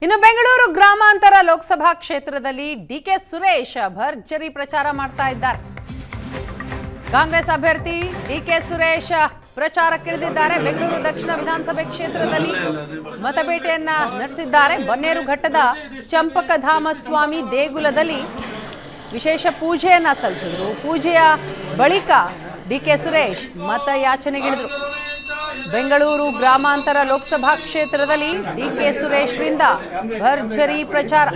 ಇನ್ನು ಬೆಂಗಳೂರು ಗ್ರಾಮಾಂತರ ಲೋಕಸಭಾ ಕ್ಷೇತ್ರದಲ್ಲಿ ಡಿಕೆ ಸುರೇಶ್ ಭರ್ಜರಿ ಪ್ರಚಾರ ಮಾಡ್ತಾ ಇದ್ದಾರೆ. ಕಾಂಗ್ರೆಸ್ ಅಭ್ಯರ್ಥಿ ಡಿಕೆ ಸುರೇಶ್ ಪ್ರಚಾರಕ್ಕಿಳಿದಿದ್ದಾರೆ. ಬೆಂಗಳೂರು ದಕ್ಷಿಣ ವಿಧಾನಸಭೆ ಕ್ಷೇತ್ರದಲ್ಲಿ ಮತಬೇಟೆಯನ್ನ ನಡೆಸಿದ್ದಾರೆ. ಬನ್ನೇರುಘಟ್ಟದ ಚಂಪಕಧಾಮ ಸ್ವಾಮಿ ದೇಗುಲದಲ್ಲಿ ವಿಶೇಷ ಪೂಜೆಯನ್ನ ಸಲ್ಲಿಸಿದರು. ಪೂಜೆಯ ಬಳಿಕ ಡಿಕೆ ಸುರೇಶ್ ಮತಯಾಚನೆಗಿಳಿದರು. ಬೆಂಗಳೂರು ಗ್ರಾಮಾಂತರ ಲೋಕಸಭಾ ಕ್ಷೇತ್ರದಲ್ಲಿ ಡಿಕೆ ಸುರೇಶ್ರಿಂದ ಭರ್ಜರಿ ಪ್ರಚಾರ.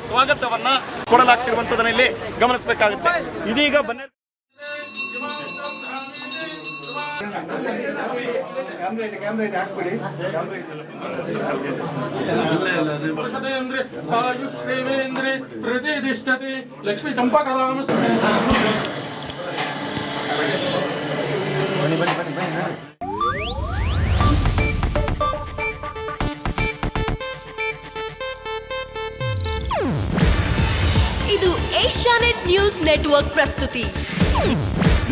ಸ್ವಾಗತವನ್ನ ಕೊಡಲಾಗ್ತಿರುವಂತದನ್ನ ಇಲ್ಲಿ ಗಮನಿಸಬೇಕಾಗುತ್ತೆ. ಇದೀಗ ಲಕ್ಷ್ಮೀ ಚಂಪಕಧಾಮ ಇದು ಏಷ್ಯಾನೆಟ್ ನ್ಯೂಸ್ ನೆಟ್ವರ್ಕ್ ಪ್ರಸ್ತುತಿ.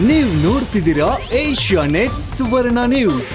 ನೀವು ನೋಡ್ತಿದ್ದೀರಾ ಏಷ್ಯಾನೆಟ್ ಸುವರ್ಣ ನ್ಯೂಸ್.